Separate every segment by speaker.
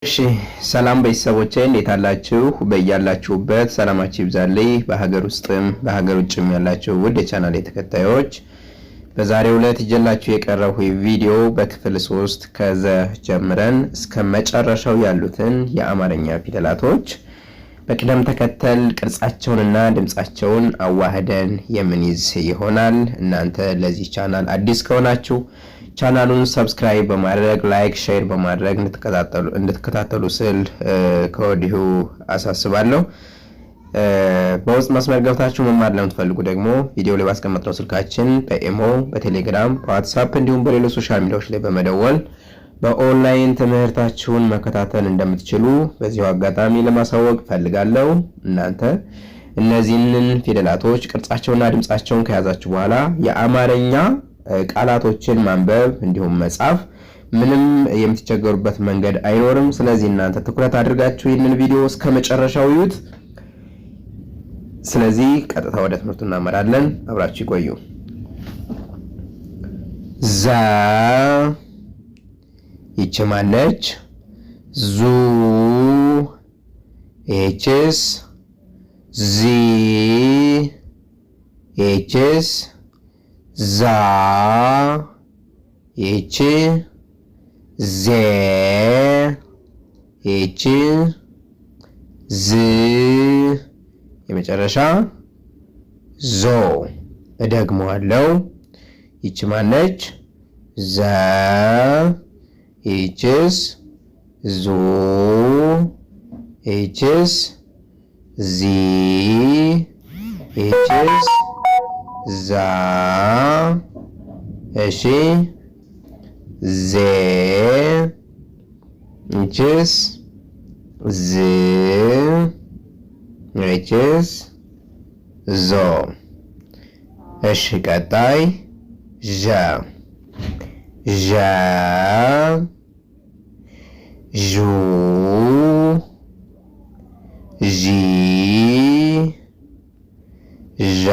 Speaker 1: እሺ ሰላም ቤተሰቦቼ እንዴት አላችሁ? በእያላችሁበት ሰላማችሁ ይብዛልኝ። በሀገር ውስጥም በሀገር ውጭም ያላችሁ ውድ የቻናሌ ተከታዮች በዛሬው ዕለት ይዤላችሁ የቀረብኩ ቪዲዮ በክፍል 3 ከዘ ጀምረን እስከ መጨረሻው ያሉትን የአማርኛ ፊደላቶች በቅደም ተከተል ቅርጻቸውንና ድምጻቸውን አዋህደን የምንይዝ ይሆናል። እናንተ ለዚህ ቻናል አዲስ ከሆናችሁ ቻናሉን ሰብስክራይብ በማድረግ ላይክ ሼር በማድረግ እንድትከታተሉ ስል ከወዲሁ አሳስባለሁ። በውስጥ መስመር ገብታችሁ መማር ለምትፈልጉ ደግሞ ቪዲዮ ላይ ባስቀመጥነው ስልካችን በኢሞ፣ በቴሌግራም፣ በዋትስአፕ እንዲሁም በሌሎች ሶሻል ሚዲያዎች ላይ በመደወል በኦንላይን ትምህርታችሁን መከታተል እንደምትችሉ በዚሁ አጋጣሚ ለማሳወቅ ፈልጋለሁ። እናንተ እነዚህን ፊደላቶች ቅርጻቸውና ድምጻቸውን ከያዛችሁ በኋላ የአማርኛ ቃላቶችን ማንበብ እንዲሁም መጻፍ ምንም የምትቸገሩበት መንገድ አይኖርም። ስለዚህ እናንተ ትኩረት አድርጋችሁ ይህንን ቪዲዮ እስከ መጨረሻው ይዩት። ስለዚህ ቀጥታ ወደ ትምህርቱ እናመራለን። አብራችሁ ይቆዩ። ዛ ይቺ ማነች? ዙ ኤችስ ዚ ኤችስ ዛ ይቺ ዜ ይቺ ዝ የመጨረሻ ዞ። እደግመዋለሁ። ይቺ ማነች? ዘ ይቺስ ዙ ይቺስ ዚ ይቺስ ዛ እሺ ዜ ይቺስ ዝ ይቺስ ዞ። እሺ ቀጣይ ዠ ዠ ዡ ዢ ዣ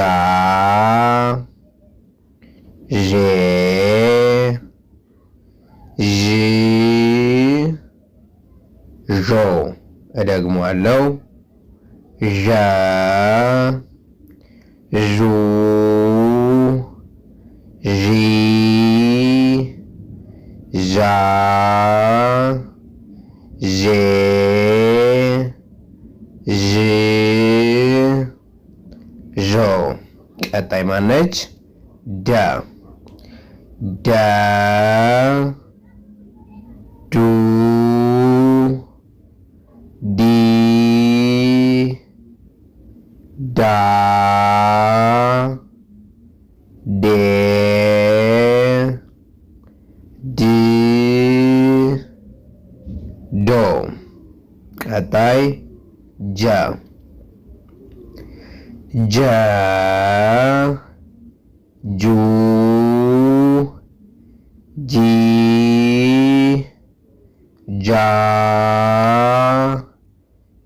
Speaker 1: ዤ ዢ ዦ። እደግመዋለሁ። ዠ ዡ ዢ ዣ ዤ ዥ ዦ። ቀጣይ ማነች? ደ ደ ዱ ዲ ዳ ዴ ድ ዶ። ቀጣይ ጀ ጀ ጁ ጂ ጃ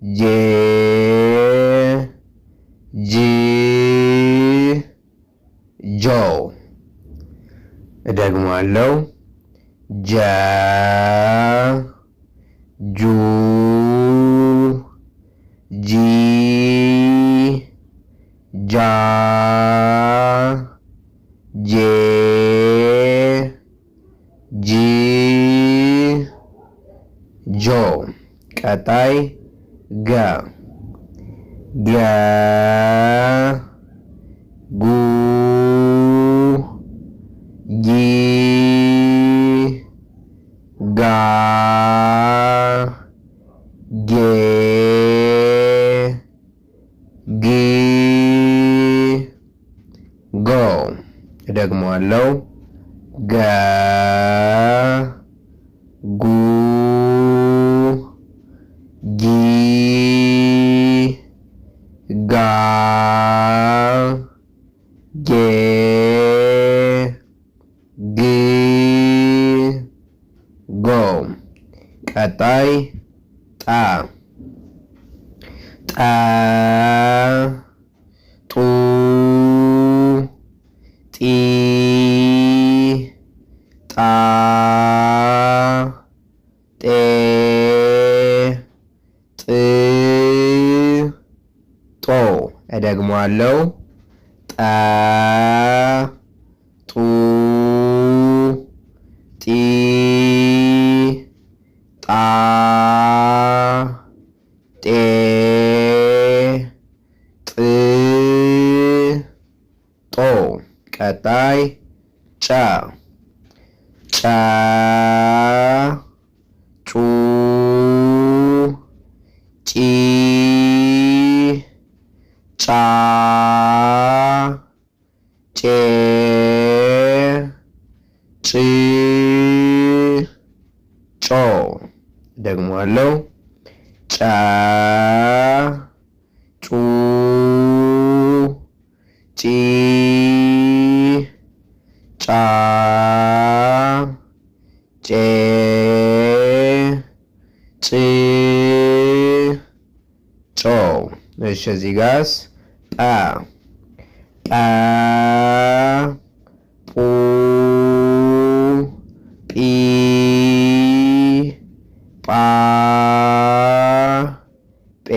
Speaker 1: ጄ ጂ ጆ። እደግመዋለሁ። ጀ ጁ ጂ ጃ ጄ ጂ ጆ። ቀጣይ ገ ገ ጉ ጊ ጋ ጌ ጊ ጎ። እደግመዋለሁ። ገ ጉ ጊ ጋ ጌ ግ ጎ። ቀጣይ ጠ ጠ ጡ ጢ ጣ ጤ እደግመዋለሁ። ጠ ጡ ጢ ጣ ጤ ጥ ጦ። ቀጣይ ጨ ጨ ጩ ጪ ጫ ጬ ጭ ጮ። ደግሞአለው። ጨ ጩ ጪ ጫ ጬ ጭ ጮ። እሺ እዚህ ጋርስ ጰ ጰ ጱ ጲ ጳ ጴ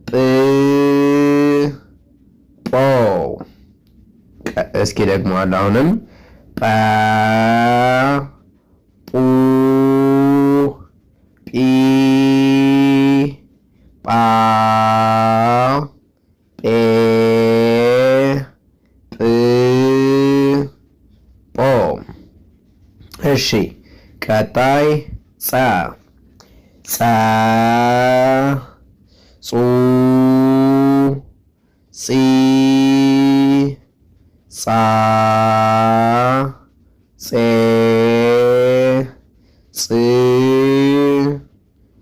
Speaker 1: ጵ ጶ። እስኪ ደግመዋለሁ አሁንም ጰ ጱ ጲ ጳ ጴ ጵ ጶ። እሺ ቀጣይ ጸ ጸ ጹ ጺ ጻ ጼ ጽ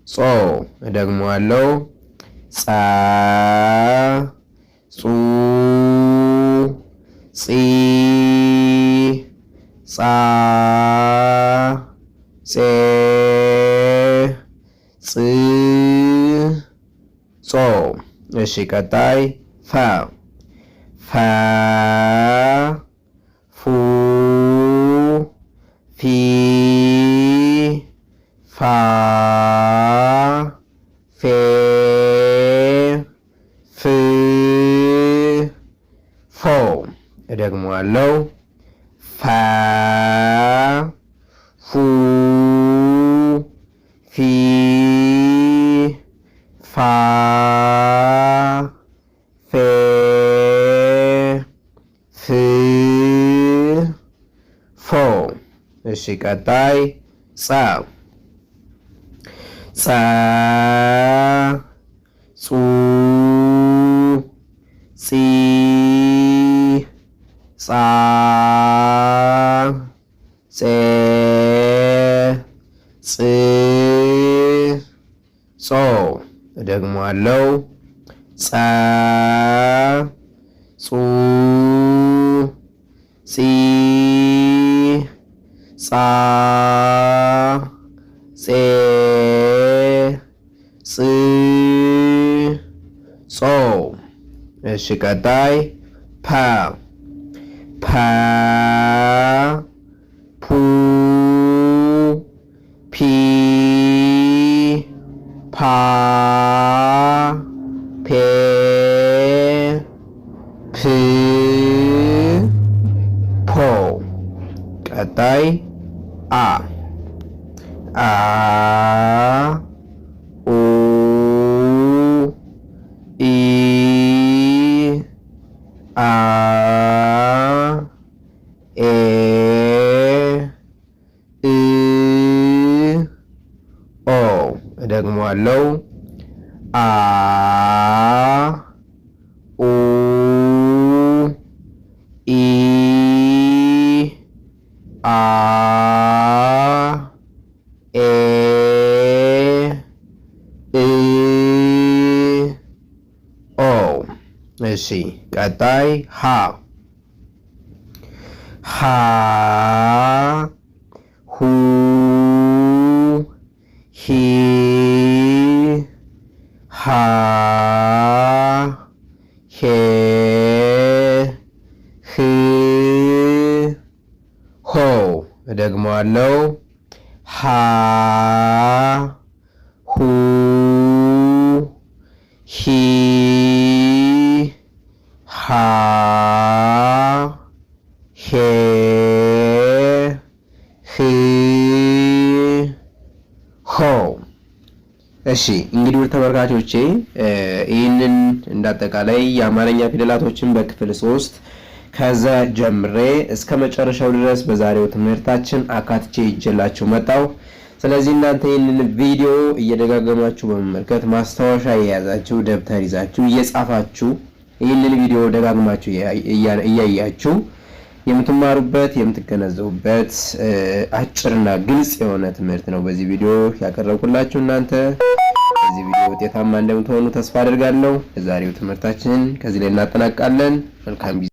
Speaker 1: ጾ። እደግመዋለሁ። ጸ ጹ ጺ ጻ ጼ ጽ ጾ። እሺ ቀጣይ ፈ ፈ ፉ ፊ ፋ ፌ ፍ ፎ። እደግመዋለሁ። ፈ ፉ ፊ ፋ ፌ ፍ ፎ። እሺ ቀጣይ ጸ ጸ ጹ ጺ ጻ ጼ ጽ ጾ። እደግመዋለሁ። ጸ ጹ ጺ ጻ ጼ ጽ ጾ። እሺ ቀጣይ ፐ ፐ ፑ ፒ ፓ ፔ ፕ ፖ። ቀጣይ አ አ ኡ ኢ አ ኤ እ ኦ። እደግመዋለሁ። አ ኡ ኢ አ ኤ እ ኦ። እሺ ቀጣይ ሀ ሀ ሁ ሂ ሃ ሄ ህ ሆ። እደግመዋለሁ። ሃ ሁ ሂ ሆ። እሺ እንግዲህ ውድ ተመልካቾቼ ይህንን እንዳጠቃላይ የአማርኛ ፊደላቶችን በክፍል 3 ከዛ ጀምሬ እስከ መጨረሻው ድረስ በዛሬው ትምህርታችን አካትቼ ይዤላችሁ መጣሁ። ስለዚህ እናንተ ይህንን ቪዲዮ እየደጋገማችሁ በመመልከት ማስታወሻ የያዛችሁ ደብተር ይዛችሁ እየጻፋችሁ ይህንን ቪዲዮ ደጋግማችሁ እያያችሁ የምትማሩበት የምትገነዘቡበት አጭርና ግልጽ የሆነ ትምህርት ነው በዚህ ቪዲዮ ያቀረብኩላችሁ። እናንተ በዚህ ቪዲዮ ውጤታማ እንደምትሆኑ ተስፋ አደርጋለሁ። የዛሬው ትምህርታችንን ከዚህ ላይ እናጠናቅቃለን። መልካም ጊዜ